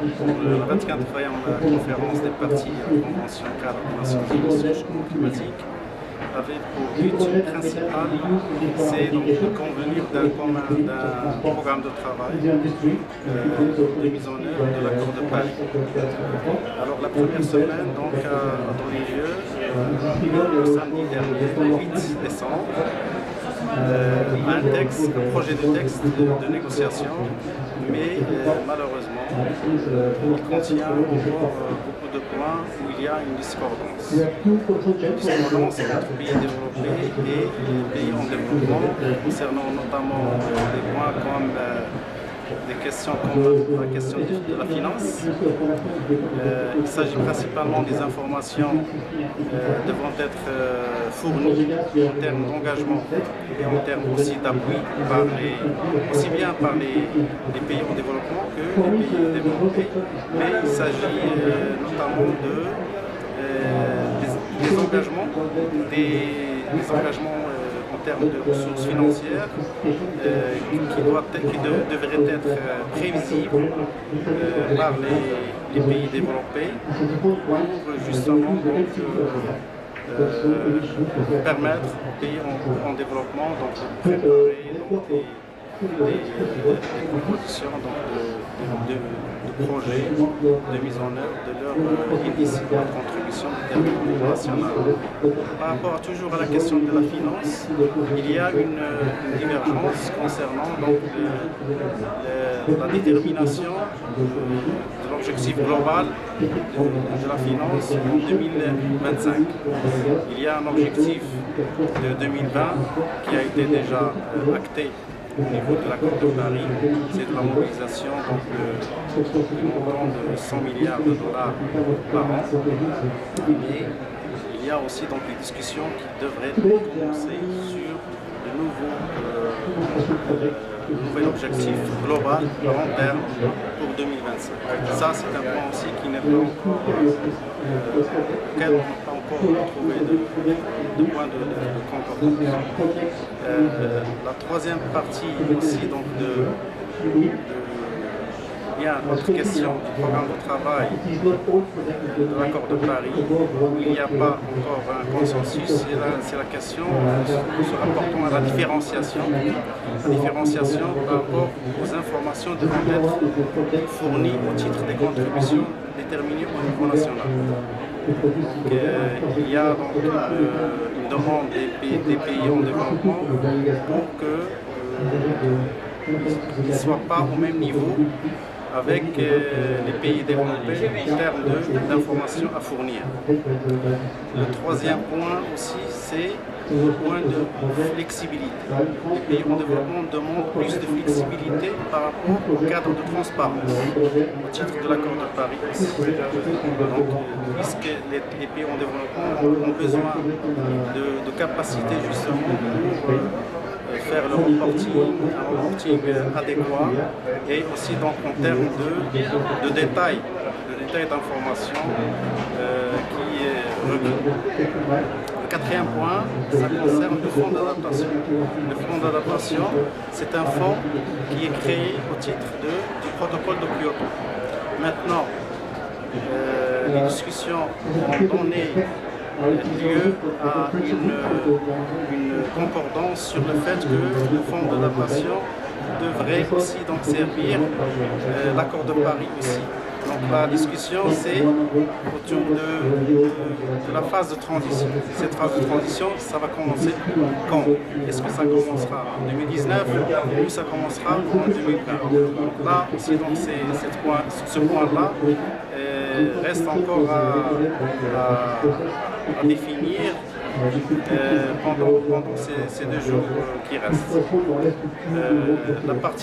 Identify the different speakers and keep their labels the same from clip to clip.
Speaker 1: la 24e conférence des parties à la Convention cadre des Nations Unies sur le changement climatique avait pour but principal, c'est donc de convenir d'un programme de travail de mise en œuvre de l'accord de Paris. Alors la première semaine donc, a donné lieu le samedi dernier, le 8 décembre, un projet de texte de négociation, mais malheureusement, il contient encore beaucoup de points où il y a une discordance. Une discordance entre pays développés et les pays en développement, concernant notamment des points comme des questions comme la question de la finance. Il s'agit principalement des informations devant être fournies en termes d'engagement et en termes aussi d'appui, aussi bien par les pays en développement que les pays développés. Mais il s'agit notamment des engagements, en termes de ressources financières qui devraient être prévisibles par les pays développés pour justement permettre aux pays en développement de préparer des propositions de projets de mise en œuvre de leur contribution de développement national. Par rapport toujours à la question de la finance, il y a une divergence concernant donc, la détermination de l'objectif global de la finance en 2025. Il y a un objectif de 2020 qui a été déjà acté au niveau de l'accord de Paris, c'est de la mobilisation du montant de 100 milliards de dollars par an. Et il y a aussi donc des discussions qui devraient commencer sur de nouvel objectif global à long terme pour 2025. Ça, c'est un point aussi qui n'est pas encore, auquel on n'a pas encore trouvé de point de concordance. La troisième partie aussi donc bien notre question du programme de travail de l'accord de Paris, où il n'y a pas encore un consensus, c'est la question se rapportant à la différenciation. La différenciation par rapport aux informations devant être fournies au titre des contributions déterminées au niveau national. Donc, il y a donc une demande des pays en développement pour qu'ils ne soient pas au même niveau avec les pays développés en termes d'informations à fournir. Le troisième point aussi, c'est le point de flexibilité. Les pays en développement demandent plus de flexibilité par rapport au cadre de transparence au titre de l'accord de Paris. Donc, puisque les pays en développement ont besoin de capacités justement pour faire le reporting adéquat et aussi donc en termes de détails d'information qui est requis. Le quatrième point, ça concerne le fonds d'adaptation. Le fonds d'adaptation, c'est un fonds qui est créé au titre du protocole de Kyoto. Maintenant, les discussions ont donné lieu à une concordance sur le fait que le fonds d'adaptation devrait aussi donc servir l'accord de Paris aussi. Donc la discussion c'est autour de la phase de transition. Cette phase de transition, ça va commencer quand? Est-ce que ça commencera en 2019 ou ça commencera en 2020? Donc là aussi donc ce point-là reste encore à définir pendant ces 2 jours qui restent.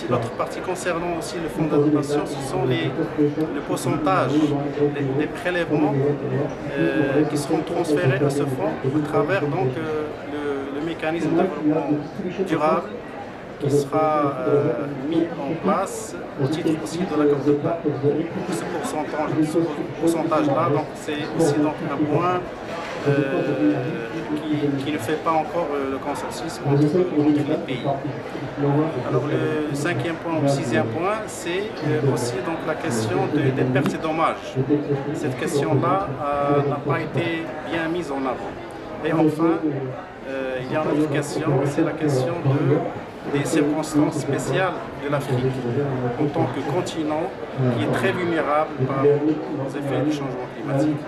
Speaker 1: L'autre partie concernant aussi le fonds d'adaptation, ce sont le pourcentage des prélèvements qui seront transférés à ce fonds à travers donc, le mécanisme de développement durable qui sera mis en place au titre aussi de l'accord de Paris. Ce pourcentage-là, donc c'est aussi donc un point qui ne fait pas encore le consensus entre les pays. Alors le cinquième point ou sixième point, c'est aussi donc la question des pertes et dommages. Cette question-là n'a pas été bien mise en avant. Et enfin, il y a une autre question, c'est la question des circonstances spéciales de l'Afrique en tant que continent qui est très vulnérable par les effets du changement climatique.